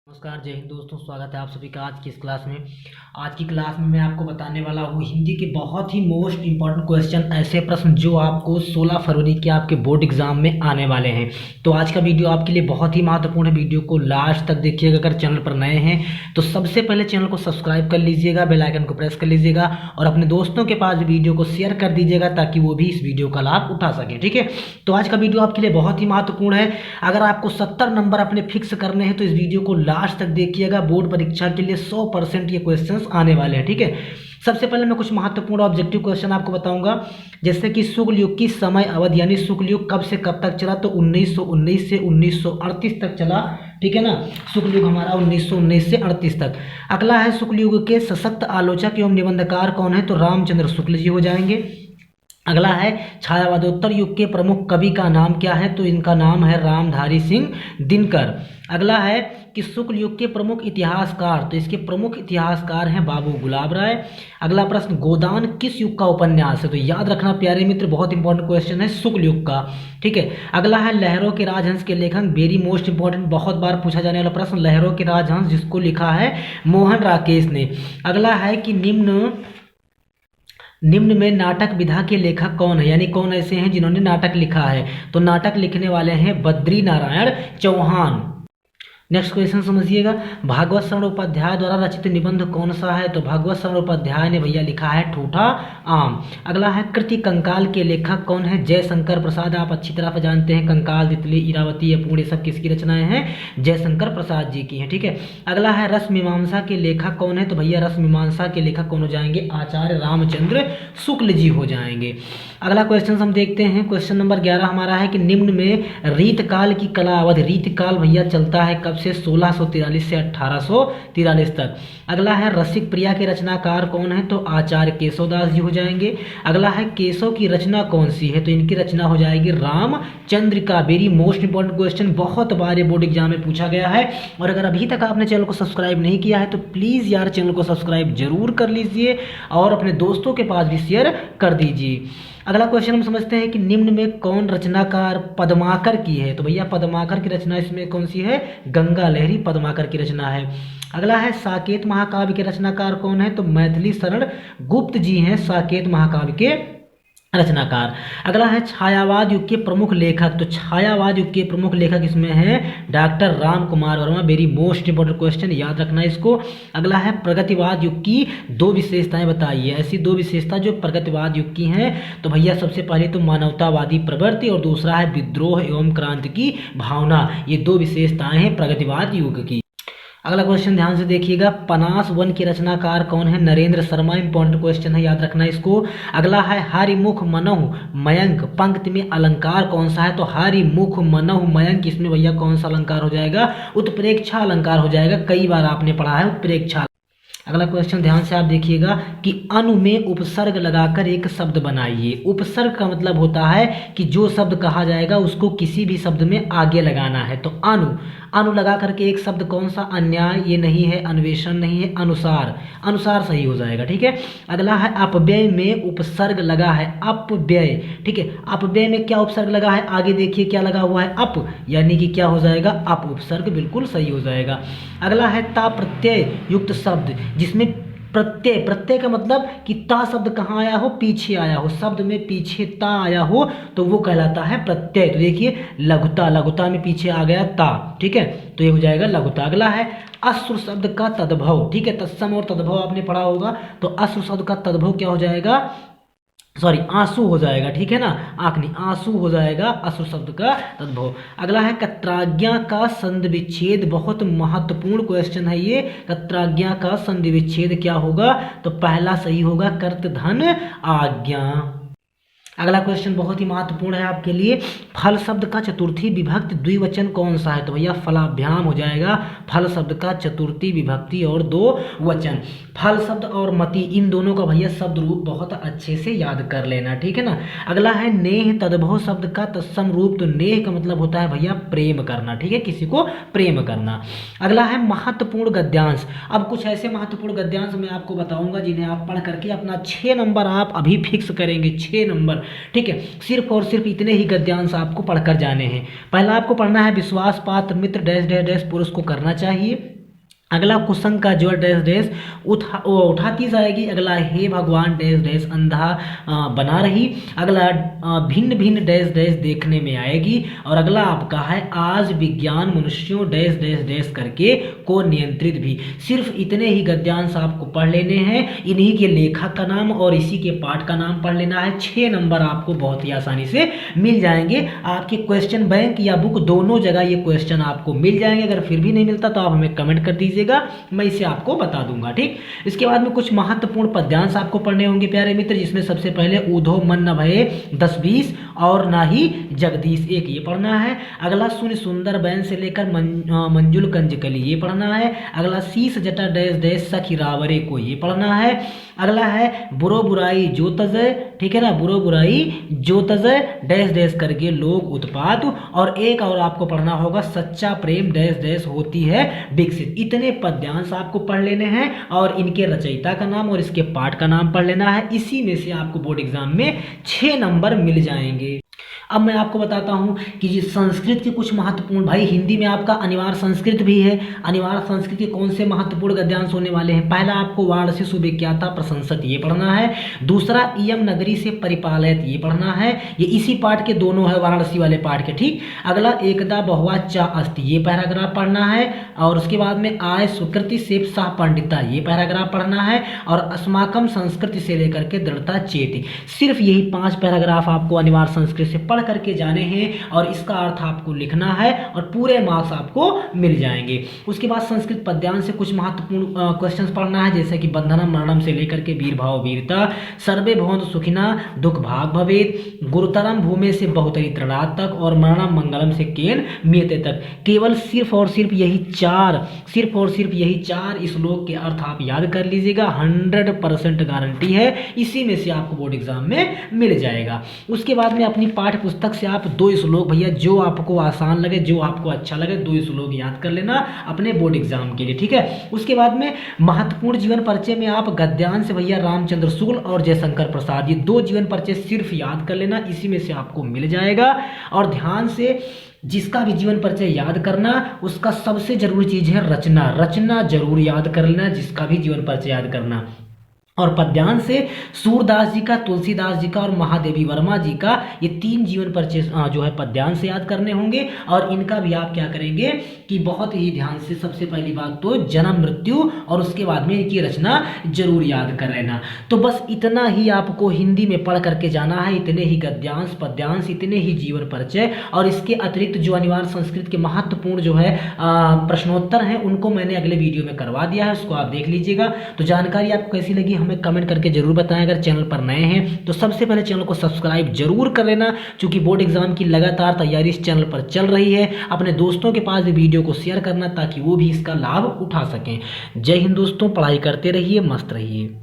नमस्कार, जय हिंद दोस्तों। स्वागत है आप सभी का आज की इस क्लास में। आज की क्लास में मैं आपको बताने वाला हूँ हिंदी के बहुत ही मोस्ट इंपॉर्टेंट क्वेश्चन, ऐसे प्रश्न जो आपको 16 फरवरी के आपके बोर्ड एग्जाम में आने वाले हैं। तो आज का वीडियो आपके लिए बहुत ही महत्वपूर्ण है। वीडियो को लास्ट तक देखिएगा। अगर चैनल पर नए हैं तो सबसे पहले चैनल को सब्सक्राइब कर लीजिएगा, बेल आइकन को प्रेस कर लीजिएगा और अपने दोस्तों के पास वीडियो को शेयर कर दीजिएगा ताकि वो भी इस वीडियो का लाभ उठा सके। ठीक है, तो आज का वीडियो आपके लिए बहुत ही महत्वपूर्ण है। अगर आपको 70 नंबर अपने फिक्स करने हैं तो इस वीडियो को लास्ट तक देखिएगा। बोर्ड परीक्षा के लिए 100% ये क्वेश्चंस आने वाले हैं। ठीक है, सबसे पहले मैं कुछ महत्वपूर्ण ऑब्जेक्टिव क्वेश्चन आपको बताऊंगा, जैसे कि शुक्ल युग की समय अवधि यानी शुक्ल युग कब से कब तक चला, तो 1919 से 1938 तक चला। ठीक है ना, शुक्ल युग हमारा 1919 से 38 तक। अगला है शुक्ल युग के सशक्त आलोचक एवं निबंधकार कौन है, तो रामचंद्र शुक्ल जी हो जाएंगे। अगला है छायावादोत्तर युग के प्रमुख कवि का नाम क्या है, तो इनका नाम है रामधारी सिंह दिनकर। अगला है कि शुक्ल युग के प्रमुख इतिहासकार, तो इसके प्रमुख इतिहासकार हैं बाबू गुलाब राय। अगला प्रश्न, गोदान किस युग का उपन्यास है, तो याद रखना प्यारे मित्र, बहुत इंपॉर्टेंट क्वेश्चन है, शुक्ल युग का। ठीक है, अगला है लहरों के राजहंस के लेखक, वेरी मोस्ट इंपॉर्टेंट, बहुत बार पूछा जाने वाला प्रश्न, लहरों के राजहंस जिसको लिखा है मोहन राकेश ने। अगला है कि निम्न में नाटक विधा के लेखक कौन है, यानी कौन ऐसे हैं जिन्होंने नाटक लिखा है, तो नाटक लिखने वाले हैं बद्री नारायण चौहान। नेक्स्ट क्वेश्चन समझिएगा, भागवत शरण उपाध्याय द्वारा रचित निबंध कौन सा है, तो भागवत शरण उपाध्याय ने भैया लिखा है ठूठा आम। अगला है कृति कंकाल के लेखक कौन है, जयशंकर प्रसाद। आप अच्छी तरह से जानते हैं कंकाल, तितली, इरावती, अपूर्ण, ये सब किसकी रचनाएं हैं, जयशंकर प्रसाद जी की हैं। ठीक है, अगला है रस मीमांसा के लेखक कौन है, तो भैया रस मीमांसा के लेखक कौन हो जाएंगे, आचार्य रामचंद्र शुक्ल जी हो जाएंगे। अगला क्वेश्चन हम देखते हैं, क्वेश्चन नंबर 11 हमारा है कि निम्न में रीतकाल की कला अवधि, रीतकाल भैया चलता है कब से, 1643 से 1843 तक। अगला है रसिक प्रिया के रचनाकार कौन है, तो आचार्य केशवदास जी हो जाएंगे। अगला है केशव की रचना कौन सी है, तो इनकी रचना हो जाएगी रामचंद्र का। वेरी मोस्ट इंपॉर्टेंट क्वेश्चन, बहुत बार ये बोर्ड एग्जाम में पूछा गया है। और अगर अभी तक आपने चैनल को सब्सक्राइब नहीं किया है तो प्लीज़ यार चैनल को सब्सक्राइब जरूर कर लीजिए और अपने दोस्तों के पास भी शेयर कर दीजिए। अगला क्वेश्चन हम समझते हैं कि निम्न में कौन रचनाकार पद्माकर की है, तो भैया पद्माकर की रचना इसमें कौन सी है, गंगा लहरी पद्माकर की रचना है। अगला है साकेत महाकाव्य के रचनाकार कौन है, तो मैथिली शरण गुप्त जी हैं साकेत महाकाव्य के रचनाकार। अगला है छायावाद युग के प्रमुख लेखक, तो छायावाद युग के प्रमुख लेखक इसमें हैं doctor Ram Kumar Verma. Very most important question, याद रखना इसको। अगला है प्रगतिवाद युग की दो विशेषताएं बताइए, ऐसी दो विशेषता जो प्रगतिवाद युग की हैं, तो भैया सबसे पहले तो मानवतावादी प्रवृत्ति और दूसरा है विद्रोह एवं क्रांति की भावना। ये दो विशेषताएं हैं प्रगतिवाद युग की। अगला क्वेश्चन ध्यान से देखिएगा, पनास वन के रचनाकार कौन है, नरेंद्र शर्मा। इंपॉर्टेंट क्वेश्चन है, याद रखना इसको। अगला है हरिमुख मनोह मयंक, पंक्ति में अलंकार कौन सा है, तो हरिमुख मनोह मयंक, इसमें भैया कौन सा अलंकार हो जाएगा, उत्प्रेक्षा अलंकार हो जाएगा। कई बार आपने पढ़ा है उत्प्रेक्षा। अगला क्वेश्चन ध्यान से आप देखिएगा कि अनु में उपसर्ग लगाकर एक शब्द बनाइए। उपसर्ग का मतलब होता है कि जो शब्द कहा जाएगा उसको किसी भी शब्द में आगे लगाना है, तो अनु लगा करके एक शब्द कौन सा, अन्याय ये नहीं है, अन्वेषण नहीं है, अनुसार, अनुसार सही हो जाएगा। ठीक है, अगला है अपव्यय में उपसर्ग लगा है, अपव्यय। ठीक है, अपव्यय में क्या उपसर्ग लगा है, आगे देखिए क्या लगा हुआ है, अप, यानी कि क्या हो जाएगा, अप उपसर्ग, बिल्कुल सही हो जाएगा। अगला है ता प्रत्यय युक्त शब्द, जिसमें प्रत्यय का मतलब कि ता शब्द कहाँ आया हो, पीछे आया हो, शब्द में पीछे ता आया हो तो वो कहलाता है प्रत्यय। तो देखिए लघुता, लघुता में पीछे आ गया ता। ठीक है, तो ये हो जाएगा लघुता। अगला है अश्रु शब्द का तद्भव। ठीक है, तत्सम और तद्भव आपने पढ़ा होगा, तो अश्रु शब्द का तद्भव क्या हो जाएगा, सॉरी आंसू हो जाएगा। ठीक है ना, आंख नहीं, आंसू हो जाएगा अश्रु शब्द का तद्भव। अगला है कत्राज्ञा का संधि विच्छेद, बहुत महत्वपूर्ण क्वेश्चन है ये। कत्राज्ञा का संधि विच्छेद क्या होगा, तो पहला सही होगा कर्तधन आज्ञा। अगला क्वेश्चन बहुत ही महत्वपूर्ण है आपके लिए, फल शब्द का चतुर्थी विभक्ति द्विवचन कौन सा है, तो भैया फलाभ्याम हो जाएगा। फल शब्द का चतुर्थी विभक्ति और दो वचन, फल शब्द और मति, इन दोनों का भैया शब्द रूप बहुत अच्छे से याद कर लेना। ठीक है ना, अगला है नेह तद्भव शब्द का तत्सम रूप, तो नेह का मतलब होता है भैया प्रेम करना। ठीक है, किसी को प्रेम करना। अगला है महत्वपूर्ण गद्यांश। अब कुछ ऐसे महत्वपूर्ण गद्यांश मैं आपको बताऊंगा जिन्हें आप पढ़ करके अपना 6 नंबर आप अभी फिक्स करेंगे, 6 नंबर। ठीक है, सिर्फ और सिर्फ इतने ही गद्यांश आपको पढ़कर जाने हैं। पहला आपको पढ़ना है विश्वास पात्र मित्र डैश डैश डैश पुरुष को करना चाहिए। अगला कुसंग का जो डैश डैश उठाती जाएगी। अगला हे भगवान डैश डैश अंधा बना रही। अगला भिन्न भिन्न डैश डैश देखने में आएगी। और अगला आपका है आज विज्ञान मनुष्यों डैश डैश डैश करके को नियंत्रित भी। सिर्फ इतने ही गद्यांश आपको पढ़ लेने हैं, इन्हीं के लेखक का नाम और इसी के पाठ का नाम पढ़ लेना है। 6 नंबर आपको बहुत ही आसानी से मिल जाएंगे। आपके क्वेश्चन बैंक या बुक दोनों जगह ये क्वेश्चन आपको मिल जाएंगे। अगर फिर भी नहीं मिलता तो आप हमें कमेंट कर दीजिए, मैं इसे आपको बता दूंगा। ठीक, इसके बाद में कुछ महत्वपूर्ण पद्यांश आपको पढ़ने होंगे प्यारे मित्र, जिसमें सबसे पहले ऊधो मन न भये 10-20 और ना ही जगदीश एक, ये पढ़ना है। अगला सुन सुंदर बैन से लेकर मंजुल कंजकली, ये पढ़ना है। अगला शीश जटा डैश डैश सखी रावरे को, ये पढ़ना है। अगला है बुरो बुराई जो तजय, ठीक है ना, बुरो बुराई जो तजय डैश डैश करके लोग उत्पात। और एक और आपको पढ़ना होगा सच्चा प्रेम डैश डैश होती है विकसित। इतने पद्यांश आपको पढ़ लेने हैं और इनके रचयिता का नाम और इसके पाठ का नाम पढ़ लेना है। इसी में से आपको बोर्ड एग्जाम में 6 नंबर मिल जाएंगे। अब मैं आपको बताता हूं कि जी संस्कृत के कुछ महत्वपूर्ण, भाई हिंदी में आपका अनिवार्य संस्कृत भी है। अनिवार्य संस्कृत के कौन से महत्वपूर्ण गद्यांश होने वाले हैं? पहला आपको वाराणसी सुविख्याता प्रशंसत, ये पढ़ना है। दूसरा इयम नगरी से परिपालित, ये पढ़ना है। ये इसी पाठ के दोनों है, वाराणसी वाले पाठ के। ठीक, अगला एकदा बहुआ चा अस्ति, ये पैराग्राफ पढ़ना है। और उसके बाद में आय सुकृति से शाह पंडिता, ये पैराग्राफ पढ़ना है। और अस्माकम संस्कृति से लेकर के दृढ़ता चेती, सिर्फ यही 5 पैराग्राफ आपको अनिवार्य संस्कृत से पढ़ करके जाने हैं और इसका अर्थ आपको लिखना है और पूरे मार्क्स आपको मिल जाएंगे। उसके बाद संस्कृत पद्यांश से कुछ महत्वपूर्ण क्वेश्चंस पढ़ना है, जैसे कि बंधनम मरणम से लेकर के वीर भाव वीरता, सर्वे भवन्तु सुखिना दुख भाग भवेत, गुरुतरम भूमि से बहुतरी तृणात् तक और मरणम मंगलम से केन मियते तक। केवल सिर्फ और सिर्फ यही 4 श्लोक के अर्थ आप याद कर लीजिएगा, 100% गारंटी है। इसी में से आपको बोर्ड एग्जाम में मिल जाएगा। उसके बाद में अपनी पाठ्य पुस्तक से आप 2 श्लोक, भैया जो आपको आसान लगे, जो आपको अच्छा लगे, 2 श्लोक याद कर लेना अपने बोर्ड एग्जाम के लिए। ठीक है, उसके बाद में महत्वपूर्ण जीवन परिचय में आप गद्यांश से भैया रामचंद्र शुक्ल और जयशंकर प्रसाद, ये 2 जीवन परिचय सिर्फ याद कर लेना, इसी में से आपको मिल जाएगा। और ध्यान से जिसका भी जीवन परिचय याद करना, उसका सबसे जरूरी चीज है रचना जरूर याद कर लेना, जिसका भी जीवन परिचय याद करना। और पद्यांश से सूरदास जी का, तुलसीदास जी का और महादेवी वर्मा जी का, ये 3 जीवन परिचय जो है पद्यांश से याद करने होंगे। और इनका भी आप क्या करेंगे कि बहुत ही ध्यान से, सबसे पहली बात तो जन्म मृत्यु और उसके बाद में इनकी रचना जरूर याद कर लेना। तो बस इतना ही आपको हिंदी में पढ़ करके जाना है, इतने ही गद्यांश पद्यांश, इतने ही जीवन परिचय। और इसके अतिरिक्त जो अनिवार्य संस्कृत के महत्वपूर्ण जो है प्रश्नोत्तर हैं, उनको मैंने अगले वीडियो में करवा दिया है, उसको आप देख लीजिएगा। तो जानकारी आपको कैसी लगी हमें कमेंट करके जरूर बताएं। अगर चैनल पर नए हैं तो सबसे पहले चैनल को सब्सक्राइब जरूर कर लेना, क्योंकि बोर्ड एग्जाम की लगातार तैयारी इस चैनल पर चल रही है। अपने दोस्तों के पास भी वीडियो को शेयर करना ताकि वो भी इसका लाभ उठा सकें। जय हिंद दोस्तों, पढ़ाई करते रहिए, मस्त रहिए।